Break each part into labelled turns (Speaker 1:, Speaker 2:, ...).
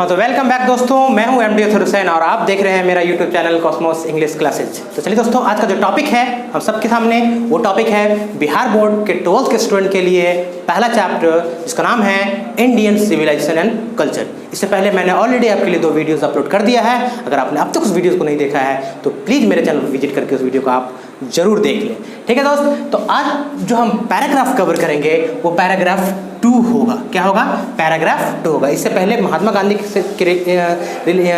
Speaker 1: हाँ तो welcome back दोस्तों, मैं हूं एमडी अतहर हुसैन और आप देख रहे हैं मेरा YouTube channel Cosmos English classes. तो चलिए दोस्तों, आज का जो टॉपिक है हम सबके सामने वो टॉपिक है बिहार बोर्ड के 12th के स्टूडेंट के लिए पहला चैप्टर जिसका नाम है इंडियन सिविलाइजेशन एंड कल्चर। इससे पहले मैंने ऑलरेडी आपके लिए 2 वीडियोज़ अपलोड कर दिया है। अगर आपने अब तक उस वीडियोज़ को नहीं देखा है तो प्लीज़ मेरे चैनल पर विजिट करके उस वीडियो को आप जरूर देख लें। ठीक है दोस्त, तो आज जो हम पैराग्राफ कवर करेंगे वो पैराग्राफ 2 होगा। क्या होगा? पैराग्राफ 2 होगा। इससे पहले महात्मा गांधी के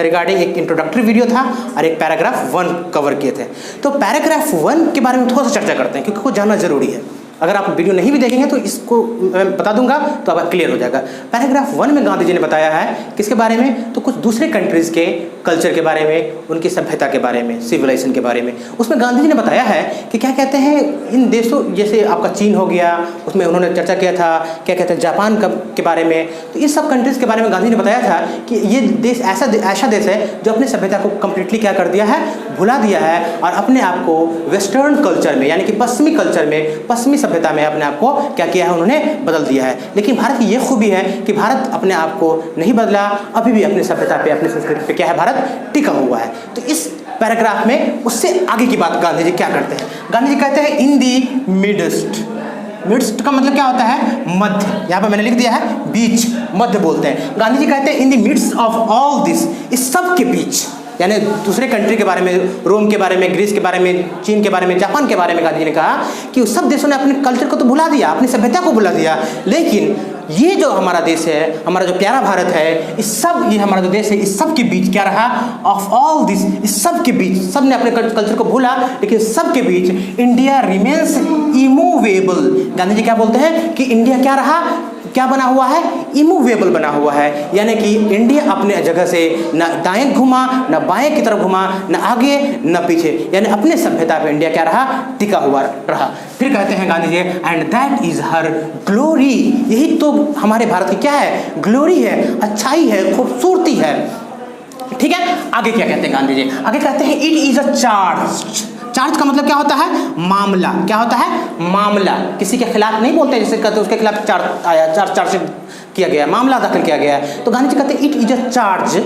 Speaker 1: रिगार्डिंग एक इंट्रोडक्टरी वीडियो था और एक पैराग्राफ 1 कवर किए थे। तो पैराग्राफ 1 के बारे में थोड़ा सा चर्चा करते हैं क्योंकि वो जानना जरूरी है। अगर आप वीडियो नहीं भी देखेंगे तो इसको मैं बता दूंगा तो अब क्लियर हो जाएगा। पैराग्राफ 1 में गांधी जी ने बताया है किसके बारे में, तो कुछ दूसरे कंट्रीज़ के कल्चर के बारे में, उनकी सभ्यता के बारे में, सिविलाइजेशन के बारे में। उसमें गांधी जी ने बताया है कि क्या कहते हैं इन देशों, जैसे आपका चीन हो गया, उसमें उन्होंने चर्चा किया था। क्या कहते हैं जापान के बारे में। तो इन सब कंट्रीज़ के बारे में गांधी जी ने बताया था कि ये देश ऐसा देश है जो अपनी सभ्यता को कम्प्लीटली क्या कर दिया है, भुला दिया है और अपने आप को वेस्टर्न कल्चर में यानी कि पश्चिमी कल्चर में, पश्चिमी सभ्यता में अपने आप को क्या किया है, उन्होंने बदल दिया है। लेकिन भारत की ये खूबी है कि भारत अपने आप को नहीं बदला, अभी भी अपनी सभ्यता पे, अपनी संस्कृति पे क्या है, भारत टिका हुआ है। तो इस पैराग्राफ में उससे आगे की बात गांधी जी क्या करते हैं। गांधी जी कहते हैं इन दी मिडस्ट। मिडस्ट का मतलब क्या होता है? मध्य। यहाँ पर मैंने लिख दिया है बीच, मध्य बोलते हैं। गांधी जी कहते हैं इन दी मिडस्ट ऑफ ऑल दिस, इस सब के बीच, यानी दूसरे कंट्री के बारे में, रोम के बारे में, ग्रीस के बारे में, चीन के बारे में, जापान के बारे में गांधी जी ने कहा कि उस सब देशों ने अपने कल्चर को तो भुला दिया, अपनी सभ्यता को भुला दिया, लेकिन ये जो हमारा देश है, हमारा जो प्यारा भारत है, ये हमारा जो देश है, इस सब के बीच क्या रहा? ऑफ ऑल दिस, इस सब के बीच, सब ने अपने कल्चर को भूला, लेकिन सब के बीच India remains immovable. Gandhi ji क्या बोलते हैं कि इंडिया क्या रहा, क्या बना हुआ है? इमूवेबल बना हुआ है, यानी कि इंडिया अपने जगह से न दाएं घुमा, न बाएं की तरफ घुमा, न आगे न पीछे, यानी अपने सभ्यता पे इंडिया क्या रहा? टिका हुआ रहा। फिर कहते हैं Gandhi ji and that is her glory, यही तो हमारे भारत की क्या है? ग्लोरी है, अच्छाई है, खूबसूरती है। ठीक है, आगे क्या कहते हैं गांधी जी? आगे कहते हैं it is a charge. Charge का मतलब क्या होता है? मामला। क्या होता है? मामला। किसी के खिलाफ नहीं बोलते, जैसे कहते हैं उसके खिलाफ चार्ज आया, चार्ज किया गया, मामला दाखिल किया गया है। तो गांधी जी कहते हैं इट इज अ चार्ज,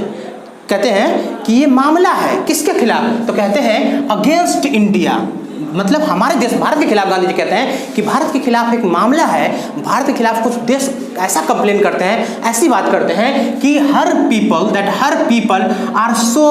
Speaker 1: कहते हैं कि ये मामला है किसके खिलाफ? तो कहते हैं अगेंस्ट इंडिया, मतलब हमारे देश भारत के खिलाफ। गांधी जी कहते हैं कि भारत के खिलाफ एक मामला है, भारत के खिलाफ कुछ देश ऐसा कंप्लेन करते हैं, ऐसी बात करते हैं कि her people are so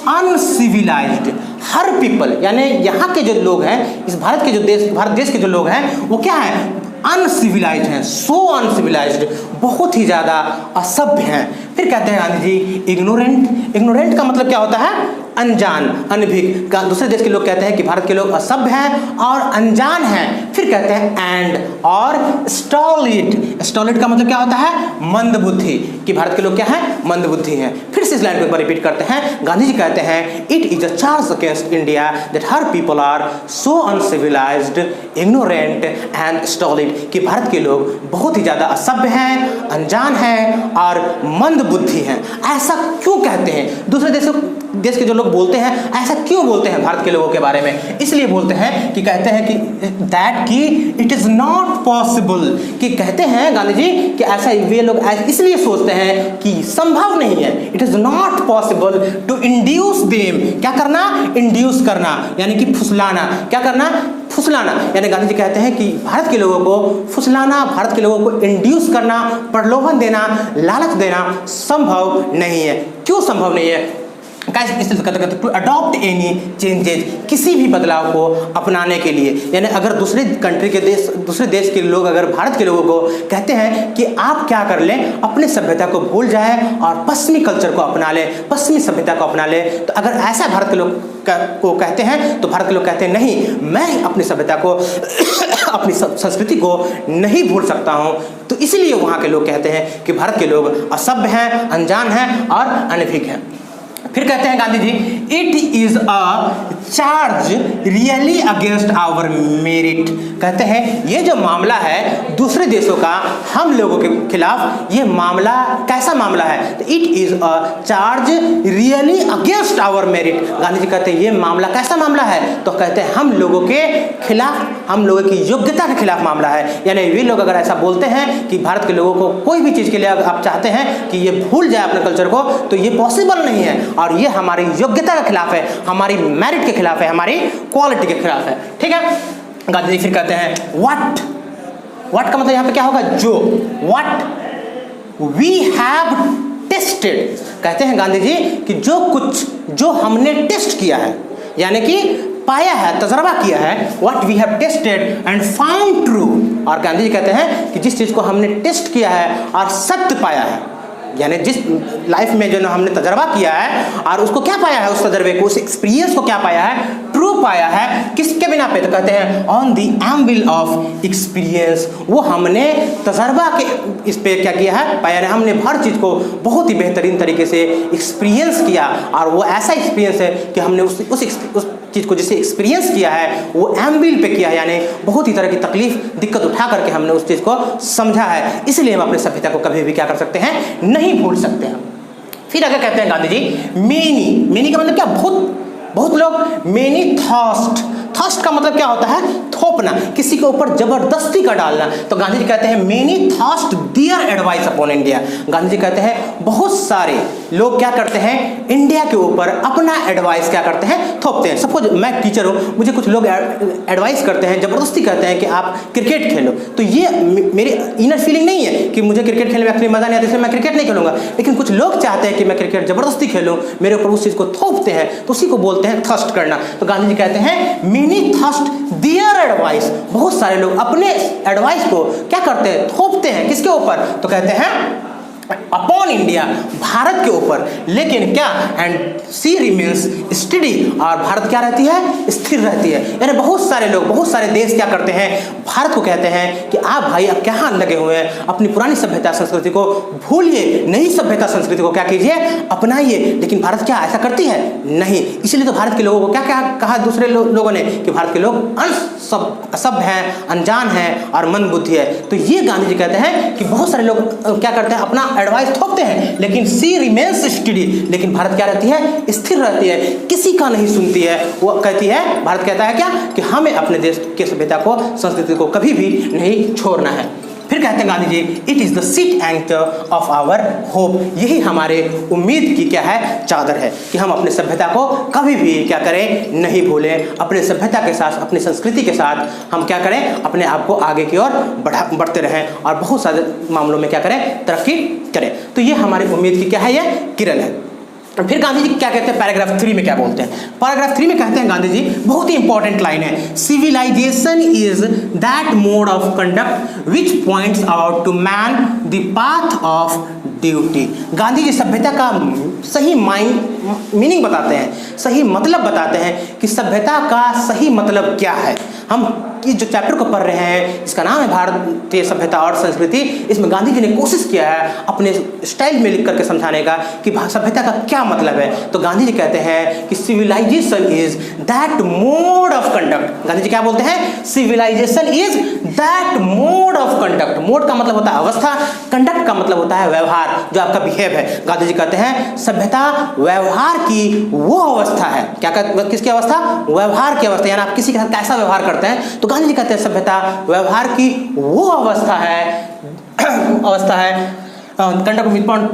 Speaker 1: uncivilised. Her people यानी यहाँ के जो लोग हैं, इस भारत देश के जो लोग हैं वो क्या है? अनसिविलाइज्ड हैं, सो अनसिविलाइज्ड, बहुत ही ज़्यादा असभ्य हैं। फिर कहते हैं गांधी जी इग्नोरेंट। इग्नोरेंट का मतलब क्या होता है? अनजान, अनभिज्ञ। दूसरे देश के लोग कहते हैं कि भारत के लोग असभ्य हैं और अनजान हैं। फिर कहते हैं एंड और स्टॉलिड। स्टॉलिड का मतलब क्या होता है? मंदबुद्धि, कि भारत के लोग क्या हैं? मंदबुद्धि हैं। फिर से इस लाइन को एक बार रिपीट करते हैं। गांधी जी कहते हैं it is a charge against India that her people are so uncivilised, ignorant and stolid, कि भारत के लोग बहुत ही ज़्यादा असभ्य हैं, अनजान हैं और मंदबुद्धि हैं। ऐसा क्यों कहते हैं? दूसरे देश के जो लोग बोलते हैं, ऐसा क्यों बोलते हैं भारत के लोगों के बारे में? इसलिए बोलते हैं कि कहते हैं कि दैट कि इट इज़ नॉट पॉसिबल, कि कहते हैं गांधी जी कि ऐसा वे लोग इसलिए सोचते हैं कि संभव नहीं है। It is not possible to induce them. क्या करना? इंड्यूस करना, यानी कि फुसलाना। क्या करना? फुसलाना। यानी गांधी जी कहते हैं कि भारत के लोगों को फुसलाना, भारत के लोगों को इंड्यूस करना, प्रलोभन देना, लालच देना संभव नहीं है। क्यों संभव नहीं है? टू अडॉप्ट एनी चेंजेज, किसी भी बदलाव को अपनाने के लिए। यानी अगर दूसरे देश के लोग अगर भारत के लोगों को कहते हैं कि आप क्या कर लें, अपने सभ्यता को भूल जाए और पश्चिमी कल्चर को अपना ले, पश्चिमी सभ्यता को अपना ले, तो अगर ऐसा भारत के लोग को कहते हैं तो भारत के लोग कहते हैं नहीं, मैं अपनी सभ्यता को अपनी संस्कृति को नहीं भूल सकता हूँ। तो इसलिए वहाँ के लोग कहते हैं कि भारत के लोग असभ्य हैं, अनजान हैं और अनभिज्ञ हैं। फिर कहते हैं Gandhi ji it is a charge really against our merit. कहते हैं ये जो मामला है दूसरे देशों का हम लोगों के खिलाफ, ये मामला कैसा मामला है? It is a charge really against our merit. Gandhi ji कहते हैं ये मामला कैसा मामला है? तो कहते हैं हम लोगों के खिलाफ, हम लोगों की योग्यता के खिलाफ मामला है। यानी वे लोग अगर ऐसा बोलते हैं कि भारत के लोगों को कोई भी चीज़ के लिए आप चाहते हैं कि ये भूल जाए अपने कल्चर को, तो ये पॉसिबल नहीं है और ये हमारी योग्यता के खिलाफ है, हमारी मेरिट के खिलाफ है, हमारी क्वालिटी के खिलाफ है। ठीक है। गांधी जी फिर कहते हैं व्हाट का मतलब यहाँ पे क्या होगा? जो। What we have tested. कहते हैं गांधी जी कि जो हमने टेस्ट किया है, यानी कि पाया है, तजर्बा किया है, what we have tested and found true. और गांधी जी कहते हैं कि जिस चीज़ को हमने टेस्ट किया है और सत्य पाया है, यानी जिस लाइफ में जो हमने तजर्बा किया है और उसको क्या पाया है, उस तजर्बे को, उस एक्सपीरियंस को क्या पाया है? ट्रू पाया है। किसके बिना पे? तो कहते हैं on the anvil of experience. वो हमने तजर्बा के इस पे क्या किया है? पाया है। हमने हर चीज़ को बहुत ही बेहतरीन तरीके से एक्सपीरियंस किया और वो ऐसा एक्सपीरियंस है कि हमने उस चीज़ को जिसे एक्सपीरियंस किया है वो एंविल पे किया है, यानी बहुत ही तरह की तकलीफ दिक्कत उठा करके हमने उस चीज़ को समझा है। इसलिए हम अपनी सभ्यता को कभी भी क्या कर सकते हैं? नहीं भूल सकते हैं। फिर आगे कहते हैं गांधी जी मेनी का मतलब क्या? बहुत लोग मेनी थर्स्ट का मतलब क्या होता है? थोपना, किसी के ऊपर जबरदस्ती का डालना। तो गांधी जी कहते हैं many thrust their advice upon India. Gandhi ji कहते हैं बहुत सारे लोग क्या करते हैं? इंडिया के ऊपर अपना एडवाइस क्या करते हैं? थोपते हैं। सपोज मैं टीचर हूँ, मुझे कुछ लोग एडवाइस करते हैं, जबरदस्ती कहते हैं कि आप क्रिकेट खेलो, तो ये मेरी इनर फीलिंग नहीं है कि मुझे क्रिकेट खेलने में एक्चुअली मजा नहीं आता इसलिए मैं क्रिकेट नहीं खेलूंगा, लेकिन कुछ लोग चाहते हैं कि मैं क्रिकेट जबरदस्ती खेलूँ, मेरे ऊपर उस चीज़ को थोपते हैं, तो उसी को बोलते हैं थर्स्ट करना। तो गांधी जी कहते हैं मेनी थर्स्ट देयर एडवाइस। बहुत सारे लोग अपने एडवाइस को क्या करते हैं? थोपते हैं। किसके ऊपर? तो कहते हैं अपॉन इंडिया, भारत के ऊपर। लेकिन क्या? एंड सी रिमेन्स स्टडी, और भारत क्या रहती है? स्थिर रहती है। यानी बहुत सारे लोग, बहुत सारे देश क्या करते हैं? भारत को कहते हैं कि आप भाई अब क्या लगे हुए हैं, अपनी पुरानी सभ्यता संस्कृति को भूलिए, नई सभ्यता संस्कृति को क्या कीजिए? अपनाइए। लेकिन भारत क्या ऐसा करती है? नहीं। इसलिए तो भारत के लोगों को क्या क्या कहा दूसरे लोगों ने कि भारत के लोग असभ्य हैं, अनजान हैं और मंदबुद्धि है। तो ये गांधी जी कहते हैं कि बहुत सारे लोग क्या करते हैं? अपना एडवाइस थोपते हैं, लेकिन सी रिमेन्स स्टडी, लेकिन भारत क्या रहती है? स्थिर रहती है, किसी का नहीं सुनती है। वो कहती है, भारत कहता है क्या? कि हमें अपने देश की सभ्यता को, संस्कृति को कभी भी नहीं छोड़ना है। फिर कहते हैं Gandhi ji it is the sheet anchor of our hope. यही हमारे उम्मीद की क्या है? चादर है कि हम अपने सभ्यता को कभी भी क्या करें? नहीं भूलें। अपने सभ्यता के साथ, अपनी संस्कृति के साथ हम क्या करें? अपने आप को आगे की ओर बढ़ते रहें और बहुत सारे मामलों में क्या करें? तरक्की करें। तो ये हमारी उम्मीद की क्या है? ये किरण है। फिर गांधी जी क्या कहते हैं? पैराग्राफ 3 में क्या बोलते हैं? पैराग्राफ 3 में कहते हैं गांधी जी, बहुत ही इंपॉर्टेंट लाइन है, civilisation is that mode of conduct which points out to man the path of duty. Gandhi ji सभ्यता का सही मीनिंग बताते हैं, सही मतलब बताते हैं कि सभ्यता का सही मतलब क्या है। हम इस जो चैप्टर को पढ़ रहे हैं, इसका नाम है भारतीय सभ्यता और संस्कृति, इसमें गांधी जी ने कोशिश किया है अपने स्टाइल में लिख करके समझाने का कि सभ्यता का क्या मतलब है। तो गांधी जी कहते हैं कि civilisation is that mode of conduct. Gandhi ji क्या बोलते हैं? Civilisation is that mode of conduct. Mode का मतलब होता है अवस्था, कंडक्ट का मतलब होता है व्यवहार, जो आपका बिहेव है। गांधी जी कहते हैं सभ्यता व्यवहार की वो अवस्था है। क्या किसकी अवस्था? व्यवहार की अवस्था, यानी आप किसी के साथ कैसा व्यवहार करते हैं। तो गांधी जी कहते हैं सभ्यता व्यवहार की वो अवस्था है conduct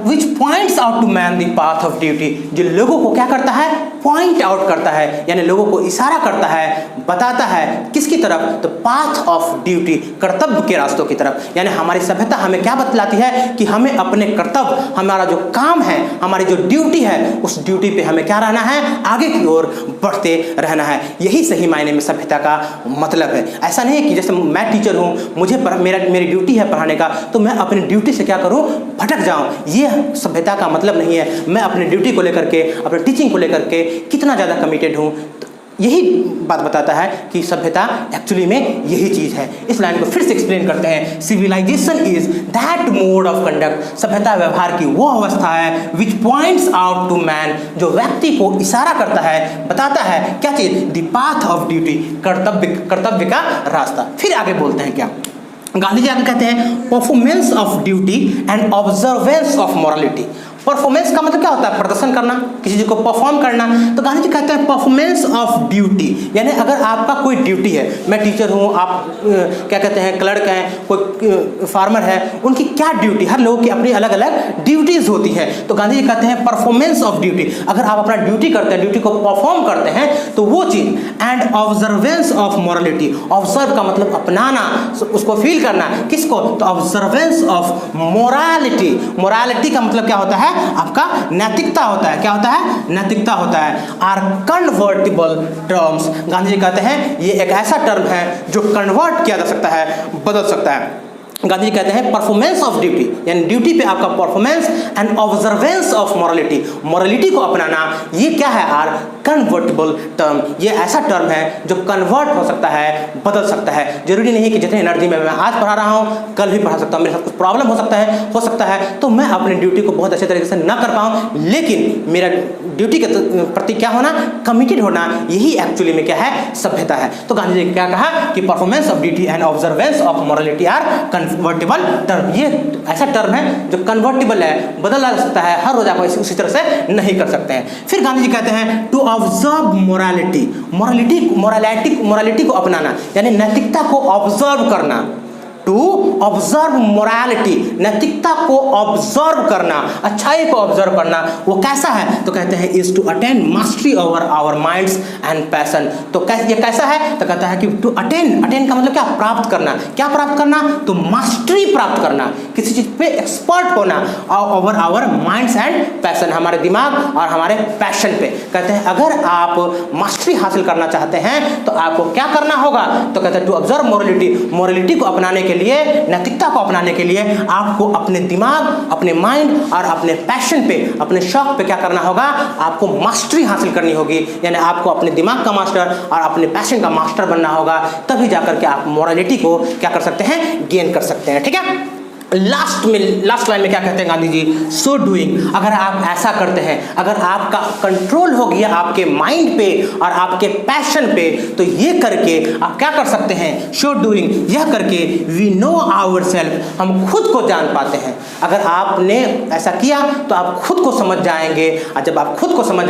Speaker 1: which points out to man the path of duty, जो लोगों को क्या करता है? पॉइंट आउट करता है, यानी लोगों को इशारा करता है, बताता है किसकी तरफ? तो पाथ ऑफ ड्यूटी, कर्तव्य के रास्तों की तरफ। यानी हमारी सभ्यता हमें क्या बतलाती है कि हमें अपने कर्तव्य, हमारा जो काम है, हमारी जो ड्यूटी है, उस ड्यूटी पे हमें क्या रहना है? आगे की ओर बढ़ते रहना है। यही सही मायने में सभ्यता का मतलब है। ऐसा नहीं है कि जैसे मैं टीचर हूँ, मुझे मेरी ड्यूटी है पढ़ाने का, तो मैं अपनी ड्यूटी से क्या करूँ? भटक जाऊं। ये सभ्यता का मतलब नहीं है। मैं अपनी ड्यूटी को लेकर के, अपने टीचिंग को लेकर के कितना ज़्यादा कमिटेड हूँ, यही बात बताता है कि सभ्यता एक्चुअली में यही चीज़ है। इस लाइन को फिर से एक्सप्लेन करते हैं। Civilisation is that mode of conduct, सभ्यता व्यवहार की वो अवस्था है which points out to man, जो व्यक्ति को इशारा करता है, बताता है क्या चीज़, द पाथ ऑफ ड्यूटी, कर्तव्य का रास्ता। फिर आगे बोलते हैं क्या, गांधी जी आगे कहते हैं performance of duty and observance of morality. Performance का मतलब क्या होता है, प्रदर्शन करना, किसी चीज़ को परफॉर्म करना। तो गांधी जी कहते हैं परफॉर्मेंस ऑफ ड्यूटी, यानी अगर आपका कोई ड्यूटी है, मैं टीचर हूँ, आप क्या कहते हैं क्लर्क हैं, कोई फार्मर है, उनकी क्या ड्यूटी, हर लोगों की अपनी अलग अलग ड्यूटीज़ होती है। तो गांधी जी कहते हैं परफॉर्मेंस ऑफ ड्यूटी, अगर आप अपना ड्यूटी करते हैं, ड्यूटी को परफॉर्म करते हैं, तो वो चीज़। And observance of morality, observe का मतलब अपनाना, उसको फील करना, किसको, तो ऑब्जर्वेंस ऑफ मोरालिटी। मोरालिटी का मतलब क्या होता है, आपका नैतिकता होता है। क्या होता है, नैतिकता होता है। Are convertible terms, Gandhi ji कहते हैं ये एक ऐसा टर्म है जो कन्वर्ट किया जा सकता है, बदल सकता है। गांधी जी कहते हैं परफॉर्मेंस ऑफ ड्यूटी, यानी ड्यूटी पे आपका performance, and observance of morality, morality को अपनाना, ये क्या है, आर कन्वर्टेबल टर्म, ये ऐसा टर्म है जो कन्वर्ट हो सकता है, बदल सकता है। जरूरी नहीं कि जितनी एनर्जी में मैं आज पढ़ा रहा हूँ कल भी पढ़ा सकता हूँ, मेरे साथ कुछ प्रॉब्लम हो सकता है तो मैं अपनी ड्यूटी को बहुत अच्छे तरीके से ना कर पाऊँ, लेकिन मेरा ड्यूटी के प्रति क्या होना, कमिटेड होना, यही एक्चुअली में क्या है, सभ्यता है। तो गांधी जी ने क्या कहा कि performance of duty and observance of morality are convertible term, ये ऐसा टर्म है जो कन्वर्टेबल है, बदला जा सकता है, हर रोज आप उसी तरह से नहीं कर सकते हैं। फिर गांधी जी कहते हैं टू ऑब्जर्व मोरालिटी, मोरालिटी को अपनाना, यानी नैतिकता को ऑब्जर्व करना। टू ऑब्जर्व मोरालिटी, नैतिकता को ऑब्जर्व करना, अच्छाई को ऑब्जर्व करना, वो कैसा है, तो कहते हैं is to attain mastery over our minds and passion. तो ये कैसा है, तो कहता है कि टू अटेन का मतलब क्या, प्राप्त करना। क्या प्राप्त करना, तो मास्टरी प्राप्त करना, किसी चीज पे एक्सपर्ट होना, over our minds and passion, हमारे दिमाग और हमारे पैशन पे। कहते हैं अगर आप मास्टरी हासिल करना चाहते हैं तो आपको क्या करना होगा, तो कहते हैं टू ऑब्जर्व मोरालिटी को अपनाने के लिए, नैतिकता को अपनाने के लिए आपको अपने दिमाग, अपने माइंड और अपने पैशन पे, अपने शौक पे क्या करना होगा, आपको मास्टरी हासिल करनी होगी। यानी आपको अपने दिमाग का मास्टर और अपने पैशन का मास्टर बनना होगा, तभी जाकर के आप मोरालिटी को क्या कर सकते हैं, गेन कर सकते हैं। ठीक है, लास्ट लाइन में क्या कहते हैं गांधी जी, सो डूइंग, अगर आप ऐसा करते हैं, अगर आपका कंट्रोल हो गया आपके माइंड पे और आपके पैशन पे, तो ये करके आप क्या कर सकते हैं, सो डूइंग, यह करके वी नो आवर सेल्फ, हम खुद को जान पाते हैं। अगर आपने ऐसा किया तो आप खुद को समझ जाएंगे, और जब आप खुद को समझ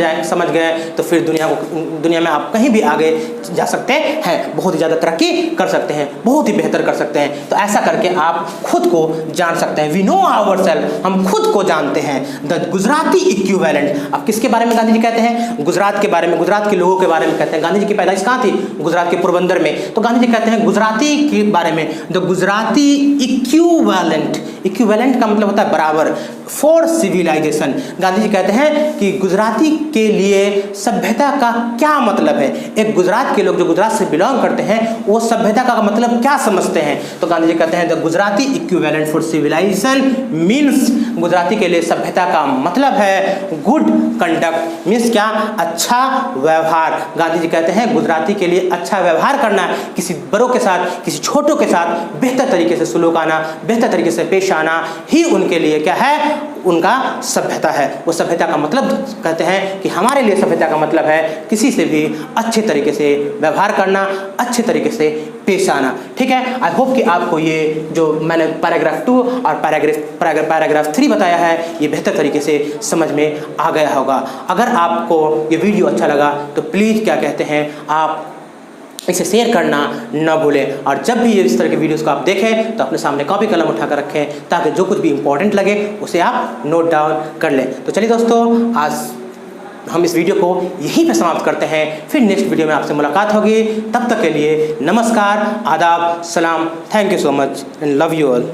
Speaker 1: गए तो फिर दुनिया में आप कहीं भी आगे जा सकते हैं, बहुत ही ज़्यादा तरक्की कर सकते हैं, बहुत ही बेहतर कर सकते हैं। तो ऐसा करके आप खुद को जान सकते हैं। वी नो आवर सेल्फ, हम खुद को जानते हैं। द गुजराती इक्विवेलेंट, अब किसके बारे में गांधी जी कहते हैं, गुजरात के बारे में, गुजरात के लोगों के बारे में कहते हैं। गांधी जी की पैदाइश कहाँ थी, गुजरात के पोरबंदर में। तो गांधी जी कहते हैं गुजराती के बारे में, द गुजराती इक्विवेलेंट, इक्विवेलेंट का मतलब होता है बराबर, फॉर सिविलाइजेशन। गांधी जी कहते हैं कि गुजराती के लिए सभ्यता का क्या मतलब है, एक गुजरात के लोग जो गुजरात से बिलोंग करते हैं वो सभ्यता का मतलब क्या समझते हैं। तो गांधी जी कहते हैं the Gujarati equivalent for civilisation means, Gujarati के लिए सभ्यता का मतलब है गुड कंडक्ट, मीन्स क्या, अच्छा व्यवहार। गांधी जी कहते हैं गुजराती के लिए अच्छा व्यवहार करना, किसी बड़ों के साथ, किसी छोटों के साथ बेहतर तरीके से सुलूक आना, बेहतर तरीके से पेश आना ही उनके लिए क्या है, उनका सभ्यता है। वो सभ्यता का मतलब कहते हैं कि हमारे लिए सभ्यता का मतलब है किसी से भी अच्छे तरीके से व्यवहार करना, अच्छे तरीके से पेश आना। ठीक है, आई होप कि आपको ये जो मैंने पैराग्राफ 2 और पैराग्राफ 3 बताया है ये बेहतर तरीके से समझ में आ गया होगा। अगर आपको ये वीडियो अच्छा लगा तो प्लीज़ क्या कहते हैं, आप इसे शेयर करना न भूलें, और जब भी इस तरह के वीडियोस को आप देखें तो अपने सामने कॉपी कलम उठा कर रखें, ताकि जो कुछ भी इंपॉर्टेंट लगे उसे आप नोट डाउन कर लें। तो चलिए दोस्तों, आज हम इस वीडियो को यहीं पे समाप्त करते हैं, फिर नेक्स्ट वीडियो में आपसे मुलाकात होगी। तब तक के लिए नमस्कार, आदाब, सलाम, thank you so much and love you all.